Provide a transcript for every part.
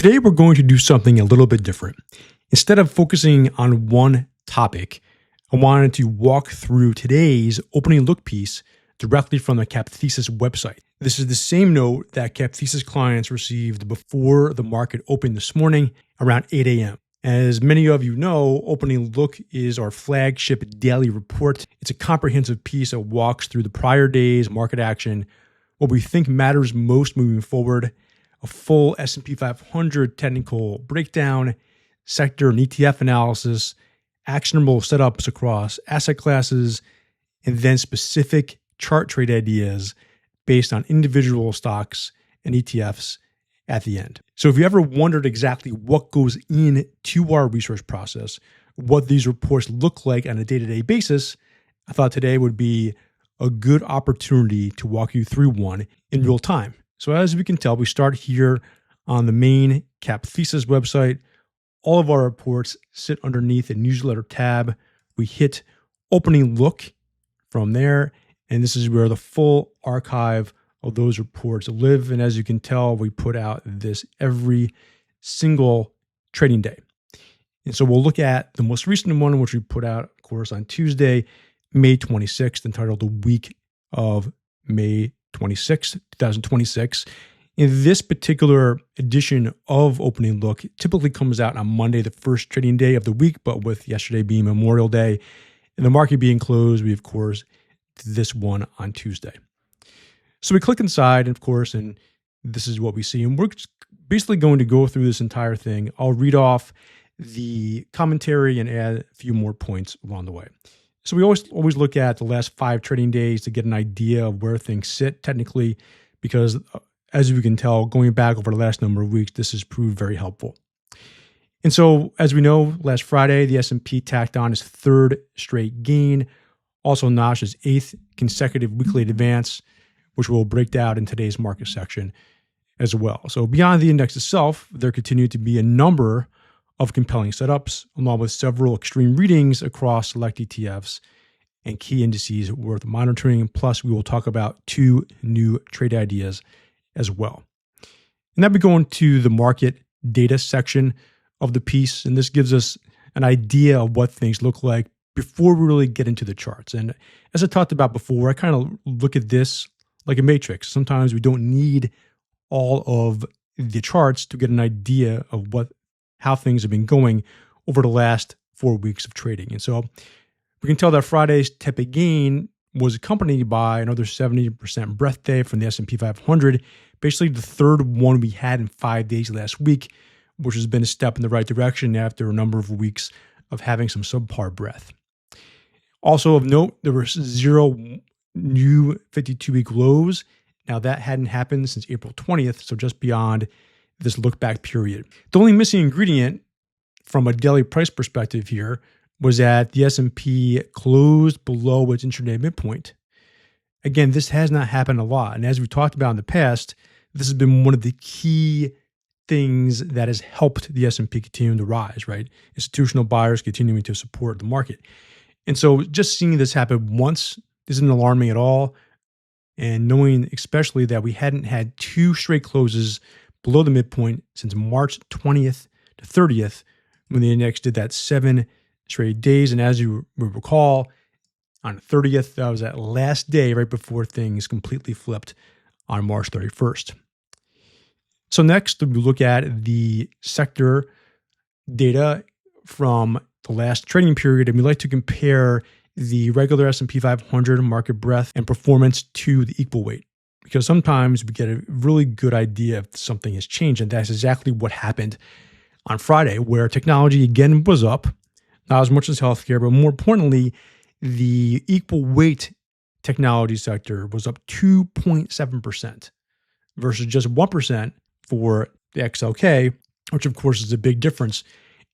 Today, we're going to do something a little bit different. Instead of focusing on one topic, I wanted to walk through today's opening look piece directly from the CappThesis website. This is the same note that CappThesis clients received before the market opened this morning around 8 a.m. As many of you know, Opening Look is our flagship daily report. It's a comprehensive piece that walks through the prior day's market action, what we think matters most moving forward, a full S&P 500 technical breakdown, sector and ETF analysis, actionable setups across asset classes, and then specific chart trade ideas based on individual stocks and ETFs at the end. So if you ever wondered exactly what goes into our research process, what these reports look like on a day-to-day basis, I thought today would be a good opportunity to walk you through one in real time. So as we can tell, we start here on the main CappThesis website. All of our reports sit underneath a newsletter tab. We hit Opening Look from there, and this is where the full archive of those reports live. And as you can tell, we put out this every single trading day. And so we'll look at the most recent one, which we put out, of course, on Tuesday, May 26th, entitled The Week of May 26th, 2026. In this particular edition of Opening Look, it typically comes out on Monday, the first trading day of the week, but with yesterday being Memorial Day and the market being closed, we, of course, did this one on Tuesday. So we click inside, and of course, and this is what we see. And we're basically going to go through this entire thing. I'll read off the commentary and add a few more points along the way. So we always look at the last 5 trading days to get an idea of where things sit technically, because as you can tell, going back over the last number of weeks, this has proved very helpful. And so, as we know, last Friday, the S&P tacked on its 3rd straight gain, also notched its 8th consecutive weekly advance, which we'll break down in today's market section as well. So beyond the index itself, there continue to be a number of compelling setups, along with several extreme readings across select ETFs and key indices worth monitoring. Plus, we will talk about 2 new trade ideas as well. And then we go into the market data section of the piece, and this gives us an idea of what things look like before we really get into the charts. And as I talked about before, I kind of look at this like a matrix. Sometimes we don't need all of the charts to get an idea of how things have been going over the last 4 weeks of trading. And so we can tell that Friday's tepid gain was accompanied by another 70% breadth day from the S&P 500, basically the 3rd one we had in 5 days last week, which has been a step in the right direction after a number of weeks of having some subpar breadth. Also of note, there were 0 new 52-week lows. Now that hadn't happened since April 20th, so just beyond this look-back period. The only missing ingredient from a daily price perspective here was that the S&P closed below its intraday midpoint. Again, this has not happened a lot, and as we talked about in the past, this has been one of the key things that has helped the S&P continue to rise, right? Institutional buyers continuing to support the market. And so just seeing this happen once isn't alarming at all. And knowing especially that we hadn't had 2 straight closes below the midpoint since March 20th to 30th, when the index did that 7 straight days. And as you recall, on the 30th, that was that last day right before things completely flipped on March 31st. So next, we look at the sector data from the last trading period, and we like to compare the regular S&P 500 market breadth and performance to the equal weight, because sometimes we get a really good idea if something has changed, and that's exactly what happened on Friday, where technology again was up, not as much as healthcare, but more importantly, the equal weight technology sector was up 2.7% versus just 1% for the XLK, which of course is a big difference.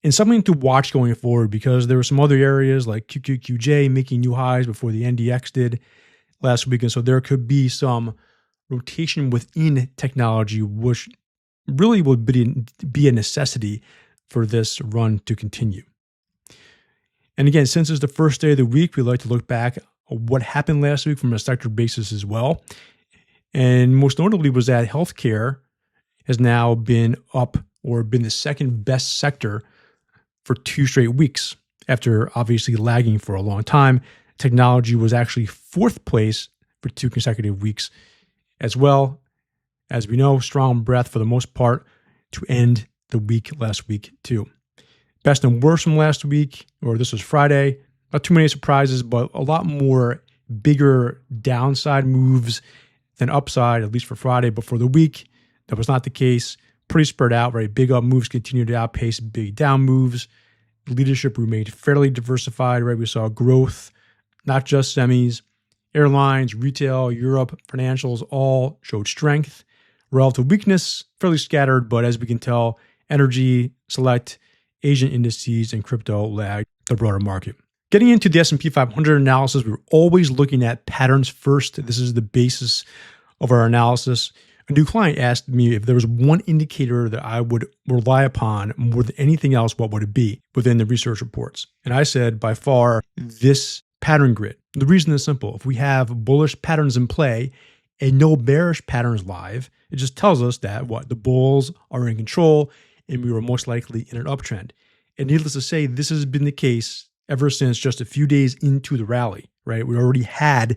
And something to watch going forward, because there were some other areas like QQQJ making new highs before the NDX did last week. And so there could be some rotation within technology, which really would be a necessity for this run to continue. And again, since it's the first day of the week, we like to look back at what happened last week from a sector basis as well. And most notably was that healthcare has now been up or been the second best sector for 2 straight weeks after obviously lagging for a long time. Technology was actually 4th place for 2 consecutive weeks as well. As we know, strong breath for the most part to end the week last week too. Best and worst from last week, or this was Friday, not too many surprises, but a lot more bigger downside moves than upside, at least for Friday. But for the week, that was not the case. Pretty spread out, right? Big up moves continued to outpace big down moves. Leadership remained fairly diversified, right? We saw growth, not just semis, airlines, retail, Europe, financials all showed strength. Relative weakness, fairly scattered, but as we can tell, energy, select, Asian indices, and crypto lagged the broader market. Getting into the S&P 500 analysis, we're always looking at patterns first. This is the basis of our analysis. A new client asked me if there was one indicator that I would rely upon more than anything else, what would it be within the research reports? And I said, by far, this pattern grid. The reason is simple. If we have bullish patterns in play and no bearish patterns live, it just tells us that the bulls are in control and we were most likely in an uptrend. And needless to say, this has been the case ever since just a few days into the rally, right? We already had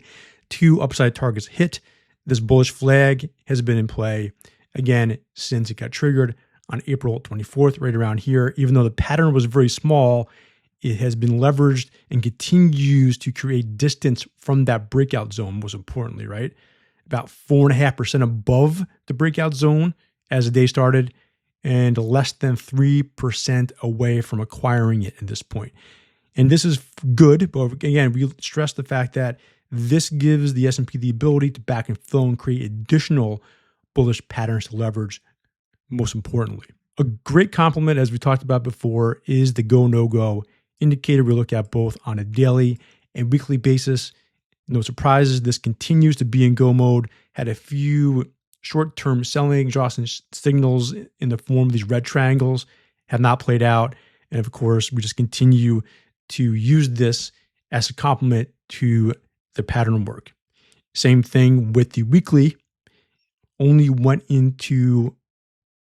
2 upside targets hit. This bullish flag has been in play again since it got triggered on April 24th, right around here. Even though the pattern was very small, it has been leveraged and continues to create distance from that breakout zone, most importantly, right? About 4.5% above the breakout zone as the day started, and less than 3% away from acquiring it at this point. And this is good, but again, we stress the fact that this gives the S&P the ability to back and fill and create additional bullish patterns to leverage, most importantly. A great complement, as we talked about before, is the GoNoGo indicator. We look at both on a daily and weekly basis. No surprises, this continues to be in go mode. Had a few short-term selling exhaustion signals in the form of these red triangles, have not played out. And of course, we just continue to use this as a complement to the pattern work. Same thing with the weekly, only went into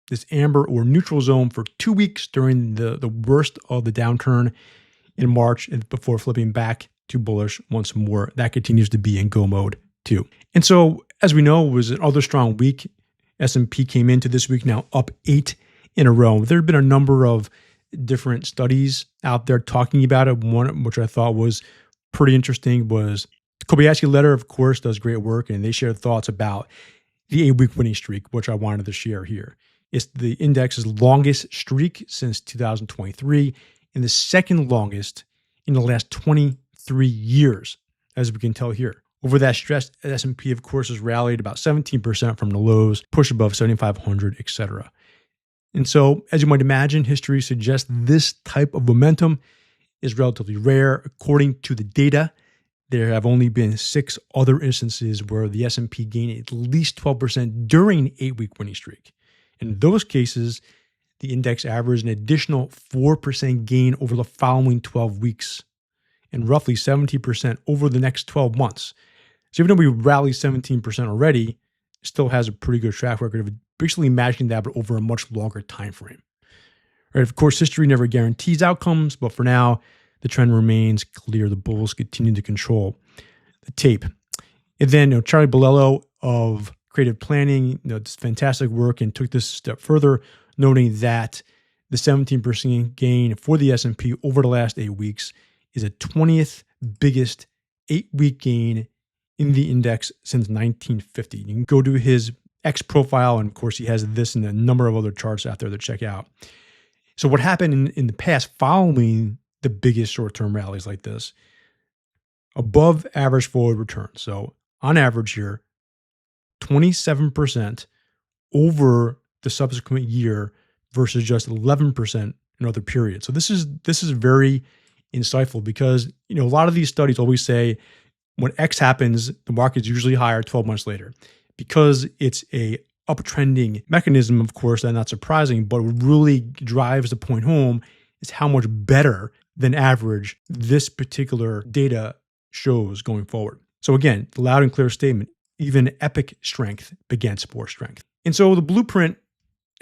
this amber or neutral zone for 2 weeks during the worst of the downturn in March and before flipping back to bullish once more. That continues to be in go mode too. And so, as we know, it was another strong week. S&P came into this week now up 8 in a row. There have been a number of different studies out there talking about it. One which I thought was pretty interesting was Kobayashi Letter, of course, does great work, and they shared thoughts about the 8-week winning streak, which I wanted to share here. It's the index's longest streak since 2023 and the second longest in the last 23 years, as we can tell here. Over that stretch, S&P, of course, has rallied about 17% from the lows, pushed above 7,500, etc. And so, as you might imagine, history suggests this type of momentum is relatively rare. According to the data, there have only been 6 other instances where the S&P gained at least 12% during an 8-week winning streak. In those cases, the index averaged an additional 4% gain over the following 12 weeks and roughly 70% over the next 12 months. So even though we rallied 17% already, it still has a pretty good track record of basically matching that, but over a much longer time frame. Right, of course, history never guarantees outcomes, but for now, the trend remains clear. The bulls continue to control the tape. And then Charlie Bolello of Creative Planning does fantastic work and took this a step further, noting that the 17% gain for the S&P over the last 8 weeks is a 20th biggest 8-week gain in the index since 1950. You can go to his X profile, and of course, he has this and a number of other charts out there to check out. So what happened in the past following the biggest short-term rallies like this? Above average forward return. So on average here, 27% over the subsequent year versus just 11% in other periods. So this is very insightful because a lot of these studies always say when X happens, the market's usually higher 12 months later. Because it's a uptrending mechanism, of course, that's not surprising, but what really drives the point home is how much better than average this particular data shows going forward. So again, the loud and clear statement, even epic strength begets more strength. And so the blueprint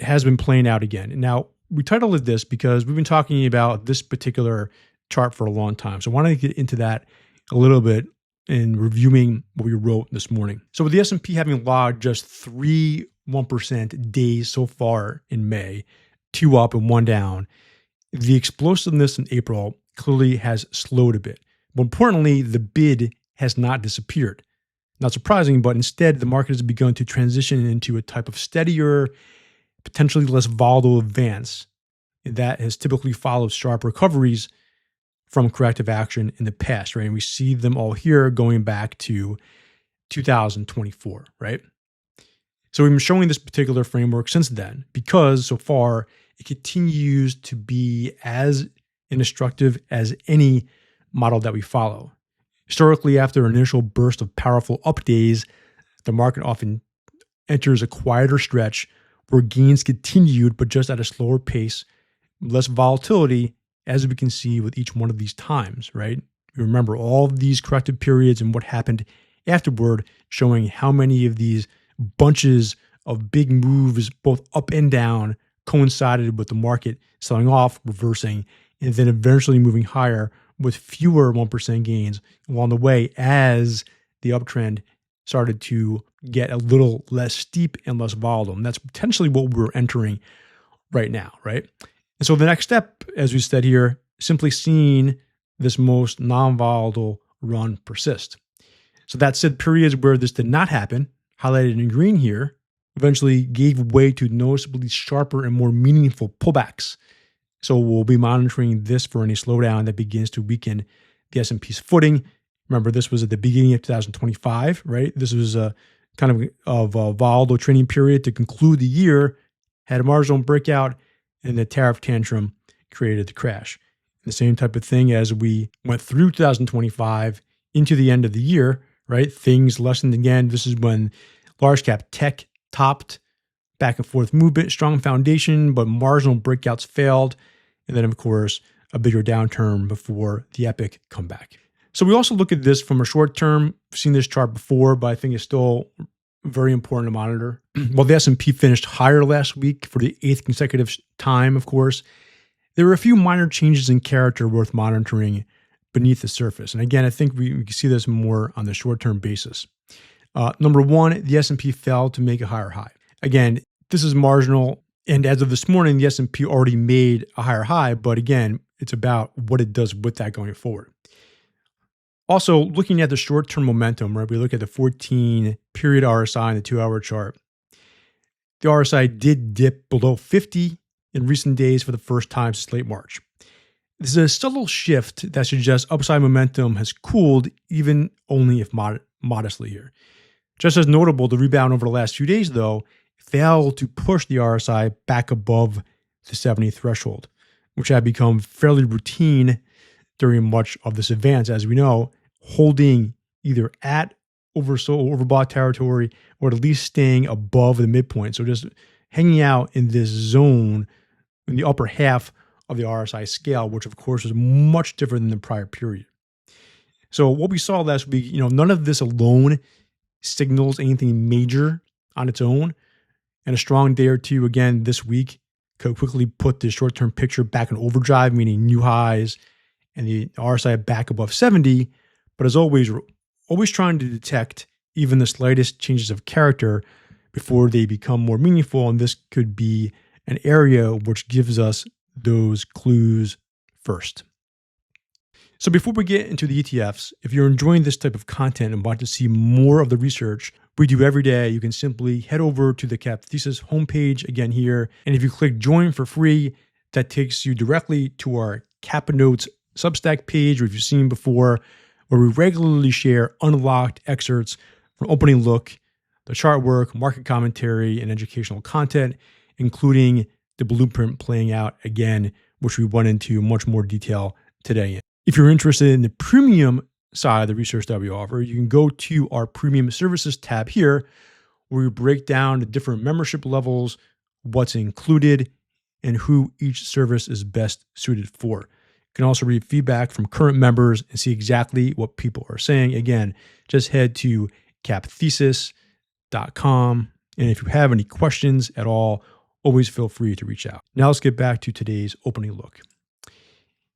has been playing out again. Now, we titled it this because we've been talking about this particular chart for a long time. So I want to get into that a little bit in reviewing what we wrote this morning. So with the S&P having logged just 1% days so far in May, 2 up and 1 down, the explosiveness in April clearly has slowed a bit. But importantly, the bid has not disappeared. Not surprising, but instead the market has begun to transition into a type of steadier, potentially less volatile advance that has typically followed sharp recoveries from corrective action in the past, right? And we see them all here going back to 2024, right? So we've been showing this particular framework since then because so far it continues to be as instructive as any model that we follow. Historically, after an initial burst of powerful up days, the market often enters a quieter stretch where gains continued, but just at a slower pace, less volatility, as we can see with each one of these times, right? You remember all of these corrective periods and what happened afterward, showing how many of these bunches of big moves, both up and down, coincided with the market selling off, reversing, and then eventually moving higher with fewer 1% gains along the way as the uptrend started to get a little less steep and less volatile. And that's potentially what we're entering right now, right? And so the next step, as we said here, simply seeing this most non-volatile run persist. So that said, periods where this did not happen, highlighted in green here, eventually gave way to noticeably sharper and more meaningful pullbacks. So we'll be monitoring this for any slowdown that begins to weaken the S&P's footing. Remember, this was at the beginning of 2025, right? This was a kind of a volatile trading period to conclude the year, had a marginal breakout, and the tariff tantrum created the crash. The same type of thing as we went through 2025 into the end of the year, right? Things lessened again. This is when large cap tech topped, back and forth movement, strong foundation, but marginal breakouts failed. And then, of course, a bigger downturn before the epic comeback. So we also look at this from a short term. I've seen this chart before, but I think it's still very important to monitor. While the S&P finished higher last week for the 8th consecutive time, of course, there were a few minor changes in character worth monitoring beneath the surface. And again, I think we can see this more on the short-term basis. Number one, the S&P failed to make a higher high. Again, this is marginal. And as of this morning, the S&P already made a higher high. But again, it's about what it does with that going forward. Also, looking at the short-term momentum, right? We look at the 14-period RSI and the 2-hour chart. The RSI did dip below 50 in recent days for the first time since late March. This is a subtle shift that suggests upside momentum has cooled, even only if modestly here. Just as notable, the rebound over the last few days, though, failed to push the RSI back above the 70 threshold, which had become fairly routine during much of this advance, as we know, holding either at overbought territory or at least staying above the midpoint. So just hanging out in this zone in the upper half of the RSI scale, which of course is much different than the prior period. So what we saw last week, none of this alone signals anything major on its own. And a strong day or two again this week could quickly put the short-term picture back in overdrive, meaning new highs and the RSI back above 70. But as always, we're always trying to detect even the slightest changes of character before they become more meaningful. And this could be an area which gives us those clues first. So before we get into the ETFs, if you're enjoying this type of content and want to see more of the research we do every day, you can simply head over to the CappThesis homepage again here. And if you click join for free, that takes you directly to our Cappenotes Substack page, which you've seen before, where we regularly share unlocked excerpts from opening look, the chart work, market commentary, and educational content, including the blueprint playing out again, which we went into much more detail today. If you're interested in the premium side of the research that we offer, you can go to our premium services tab here, where we break down the different membership levels, what's included, and who each service is best suited for. You can also read feedback from current members and see exactly what people are saying. Again, just head to CappThesis.com. And if you have any questions at all always feel free to reach out. Now let's get back to today's opening look.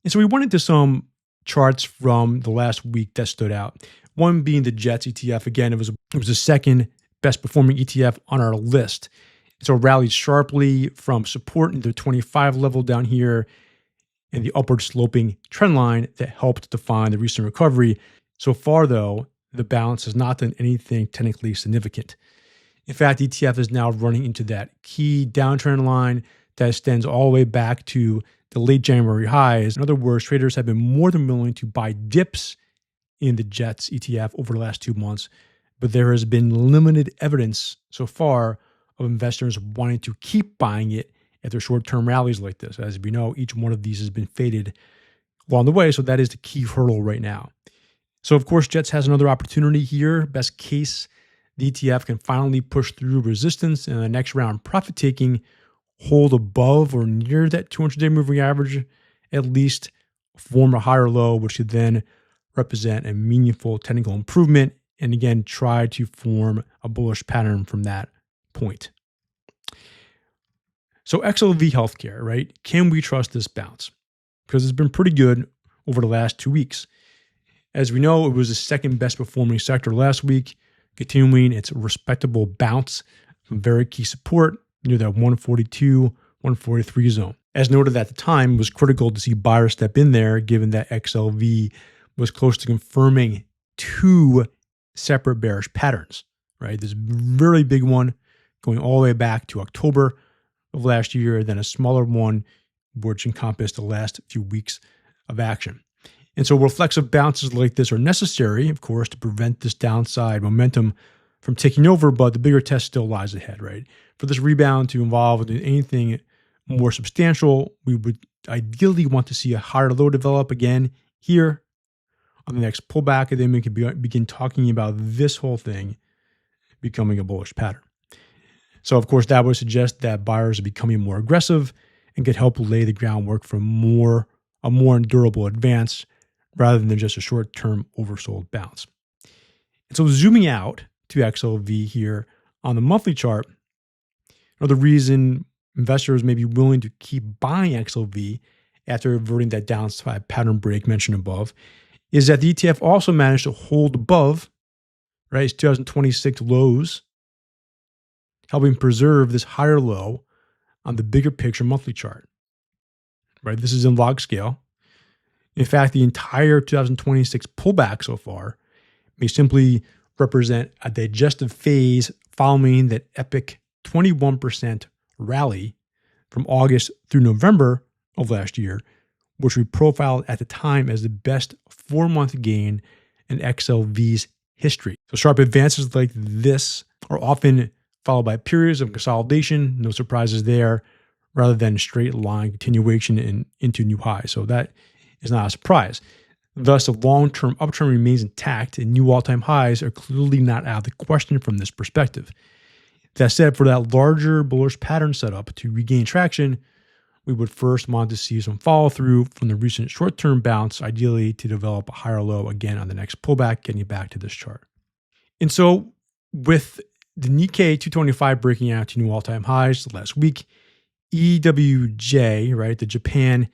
And so we went into some charts from the last week that stood out. One being the JETS ETF. Again, it was the second best performing ETF on our list. So it rallied sharply from support into the 25 level down here and the upward sloping trend line that helped define the recent recovery. So far, though, the bounce has not done anything technically significant. In fact, the ETF is now running into that key downtrend line that extends all the way back to the late January highs. In other words, traders have been more than willing to buy dips in the JETS ETF over the last 2 months, but there has been limited evidence so far of investors wanting to keep buying it after short-term rallies like this. As we know, each one of these has been faded along the way, so that is the key hurdle right now. So, of course, JETS has another opportunity here. Best case, the ETF can finally push through resistance and the next round profit-taking, hold above or near that 200-day moving average, at least form a higher low, which could then represent a meaningful technical improvement, and again, try to form a bullish pattern from that point. So XLV Healthcare, right? Can we trust this bounce? Because it's been pretty good over the last 2 weeks. As we know, it was the second best performing sector last week, continuing its respectable bounce from very key support near that 142, 143 zone. As noted at the time, it was critical to see buyers step in there, given that XLV was close to confirming 2 separate bearish patterns, right? This very big one going all the way back to October of last year, then a smaller one which encompassed the last few weeks of action. And so reflexive bounces like this are necessary, of course, to prevent this downside momentum from taking over, but the bigger test still lies ahead, right? For this rebound to involve anything more substantial, we would ideally want to see a higher low develop again here on the next pullback, and then we can begin talking about this whole thing becoming a bullish pattern. So, of course, that would suggest that buyers are becoming more aggressive and could help lay the groundwork for a more durable advance rather than just a short-term oversold bounce. And so zooming out to XLV here on the monthly chart, another reason investors may be willing to keep buying XLV after averting that downside pattern break mentioned above is that the ETF also managed to hold above, right, its 2026 lows, helping preserve this higher low on the bigger picture monthly chart, right? This is in log scale. In fact, the entire 2026 pullback so far may simply represent a digestive phase following that epic 21% rally from August through November of last year, which we profiled at the time as the best 4-month gain in XLV's history. So sharp advances like this are often followed by periods of consolidation, no surprises there, rather than straight line continuation into new highs. So that is not a surprise. Thus, the long-term uptrend remains intact and new all-time highs are clearly not out of the question from this perspective. That said, for that larger bullish pattern setup to regain traction, we would first want to see some follow-through from the recent short-term bounce, ideally to develop a higher low again on the next pullback, getting back to this chart. And so with the Nikkei 225 breaking out to new all-time highs last week, EWJ, right, the Japan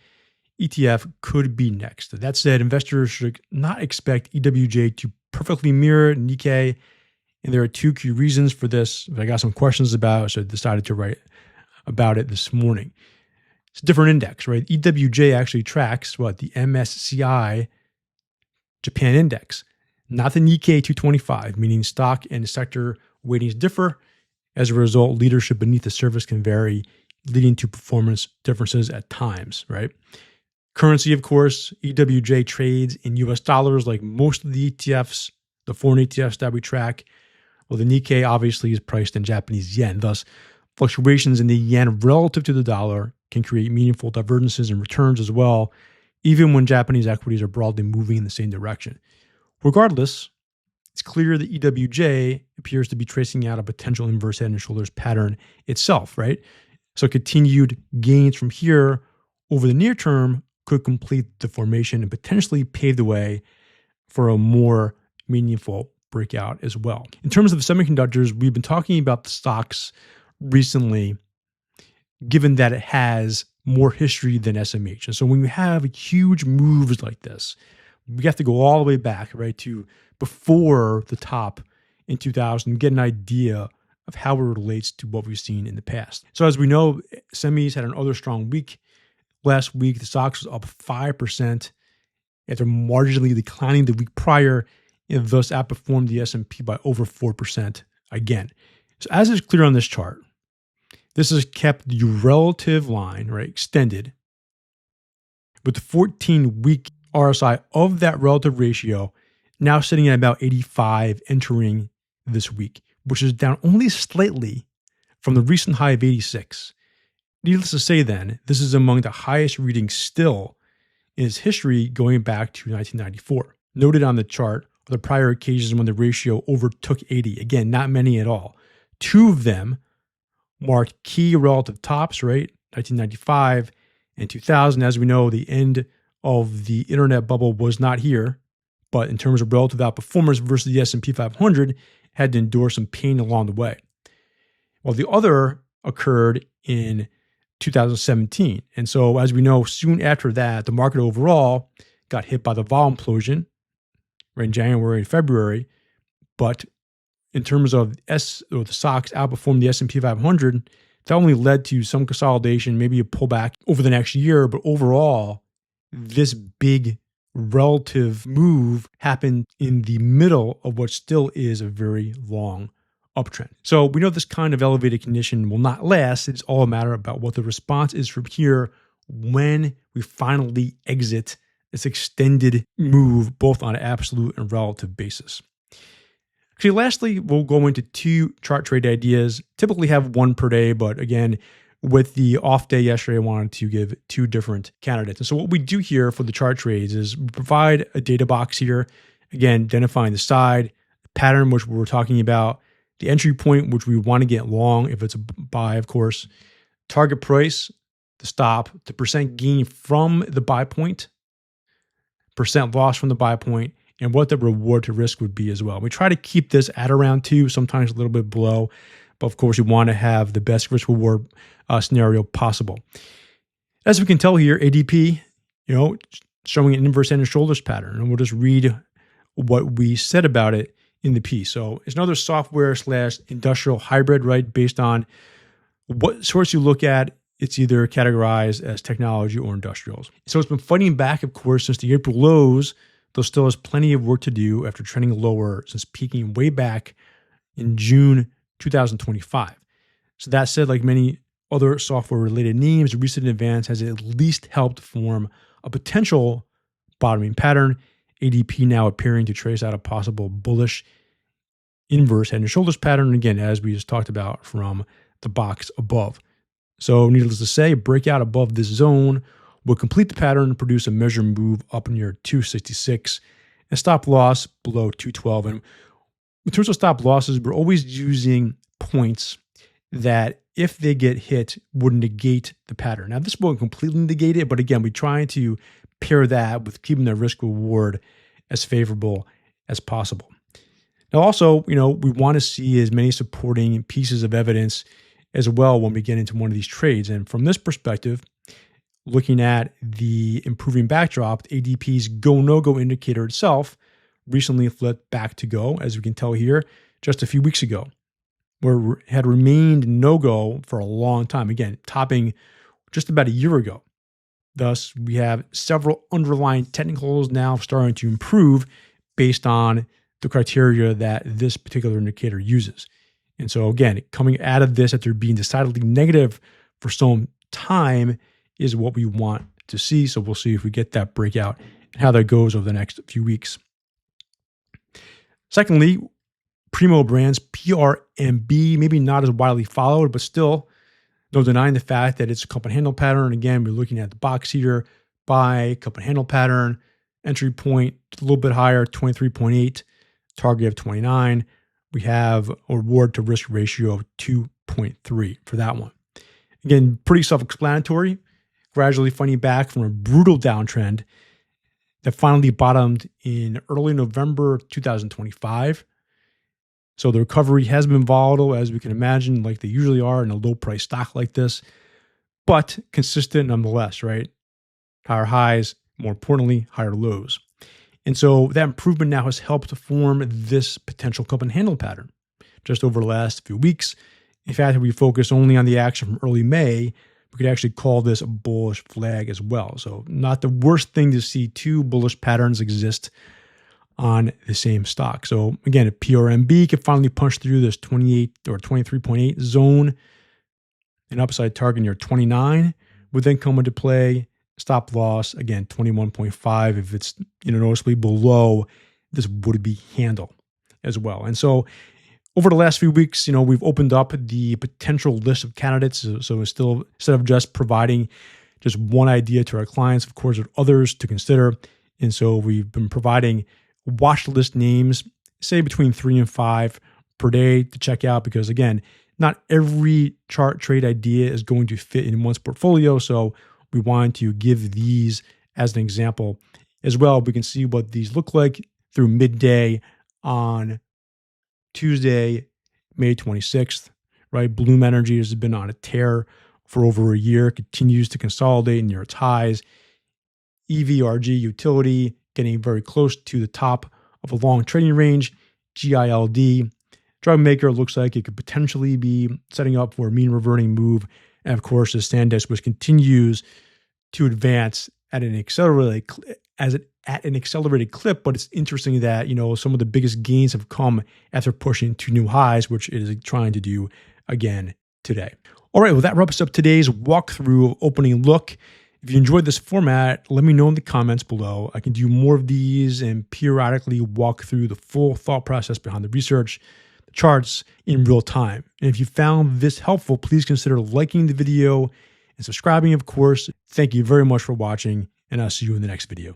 ETF could be next. That said, investors should not expect EWJ to perfectly mirror Nikkei, and there are 2 key reasons for this. I got some questions about, so I decided to write about it this morning. It's a different index, right? EWJ actually tracks the MSCI Japan index, not the Nikkei 225, meaning stock and sector weightings differ. As a result, leadership beneath the surface can vary, leading to performance differences at times, right? Currency, of course, EWJ trades in US dollars like most of the ETFs, the foreign ETFs that we track. Well, the Nikkei obviously is priced in Japanese yen. Thus, fluctuations in the yen relative to the dollar can create meaningful divergences in returns as well, even when Japanese equities are broadly moving in the same direction. Regardless, it's clear that EWJ appears to be tracing out a potential inverse head and shoulders pattern itself, right? So continued gains from here over the near term could complete the formation and potentially pave the way for a more meaningful breakout as well. In terms of semiconductors, we've been talking about the stocks recently given that it has more history than SMH. And so when you have huge moves like this, we have to go all the way back, right, to before the top in 2000 and get an idea of how it relates to what we've seen in the past. So as we know, semis had another strong week. Last week, the stocks was up 5% after marginally declining the week prior, and thus outperformed the S&P by over 4% again. So as is clear on this chart, this has kept the relative line, right, extended, with the 14-week RSI of that relative ratio now sitting at about 85 entering this week, which is down only slightly from the recent high of 86. Needless to say then, this is among the highest readings still in its history going back to 1994. Noted on the chart are the prior occasions when the ratio overtook 80. Again, not many at all. Two of them marked key relative tops, right? 1995 and 2000. As we know, the end of the internet bubble was not here, but in terms of relative outperformance versus the S&P 500, had to endure some pain along the way. Well, the other occurred in 2017. And so, as we know, soon after that, the market overall got hit by the vol implosion right in January and February. But in terms of the stocks outperformed the S&P 500, that only led to some consolidation, maybe a pullback over the next year. But overall, this big relative move happened in the middle of what still is a very long uptrend. So we know this kind of elevated condition will not last. It's all a matter about what the response is from here when we finally exit this extended move, both on an absolute and relative basis. Actually, lastly, we'll go into two chart trade ideas. Typically have one per day, but again, with the off day yesterday, I wanted to give two different candidates. And so what we do here for the chart trades is we provide a data box here, again, identifying the side, the pattern, which we're talking about, the entry point, which we want to get long if it's a buy, of course, target price, the stop, the percent gain from the buy point, percent loss from the buy point, and what the reward to risk would be as well. We try to keep this at around 2, sometimes a little bit below, but of course, we want to have the best risk reward scenario possible. As we can tell here, ADP, showing an inverse head and shoulders pattern, and we'll just read what we said about it in the piece. So it's another software/industrial hybrid, right? Based on what source you look at, it's either categorized as technology or industrials. So it's been fighting back, of course, since the April lows, though still has plenty of work to do after trending lower since peaking way back in June 2025. So that said, like many other software-related names, recent advance has at least helped form a potential bottoming pattern. ADP now appearing to trace out a possible bullish inverse head and shoulders pattern, again, as we just talked about from the box above. So needless to say, a breakout above this zone will complete the pattern and produce a measured move up near 266 and stop loss below 212. And in terms of stop losses, we're always using points that, if they get hit, would negate the pattern. Now, this won't completely negate it, but again, we try to pair that with keeping the risk reward as favorable as possible. Now, also, we want to see as many supporting pieces of evidence as well when we get into one of these trades. And from this perspective, looking at the improving backdrop, ADP's GoNoGo indicator itself recently flipped back to go, as we can tell here, just a few weeks ago, where it had remained no-go for a long time, again, topping just about a year ago. Thus, we have several underlying technicals now starting to improve based on the criteria that this particular indicator uses. And so again, coming out of this after being decidedly negative for some time is what we want to see. So we'll see if we get that breakout and how that goes over the next few weeks. Secondly, Primo Brands, PRMB, maybe not as widely followed, but still no denying the fact that it's a cup and handle pattern. Again, we're looking at the box here, buy, cup and handle pattern, entry point a little bit higher, 23.8, target of 29. We have a reward to risk ratio of 2.3 for that one. Again, pretty self-explanatory, gradually fighting back from a brutal downtrend that finally bottomed in early November 2025. So the recovery has been volatile, as we can imagine, like they usually are in a low price stock like this. but consistent nonetheless, right? Higher highs, more importantly, higher lows. And so that improvement now has helped to form this potential cup and handle pattern just over the last few weeks. In fact, if we focus only on the action from early May, we could actually call this a bullish flag as well. So not the worst thing to see two bullish patterns exist on the same stock. So again, if PRMB can finally punch through this 28 or 23.8 zone, an upside target near 29 would then come into play. Stop loss, again, 21.5. If it's noticeably below this would-be handle as well. And so over the last few weeks, we've opened up the potential list of candidates. So it's still, instead of just providing just one idea to our clients, of course, there are others to consider. And so we've been providing watch list names, say between 3 and 5 per day to check out, because again, not every chart trade idea is going to fit in one's portfolio. So we want to give these as an example as well. We can see what these look like through midday on Tuesday, May 26th, right? Bloom Energy has been on a tear for over a year, continues to consolidate near its highs. EVRG Utility getting very close to the top of a long trading range. GILD, drug maker, looks like it could potentially be setting up for a mean reverting move. And of course, the Sandex, which continues to advance at an accelerated clip. But it's interesting that some of the biggest gains have come after pushing to new highs, which it is trying to do again today. All right, well, that wraps up today's walkthrough of opening look. If you enjoyed this format, let me know in the comments below. I can do more of these and periodically walk through the full thought process behind the research, the charts in real time. And if you found this helpful, please consider liking the video and subscribing, of course. Thank you very much for watching, and I'll see you in the next video.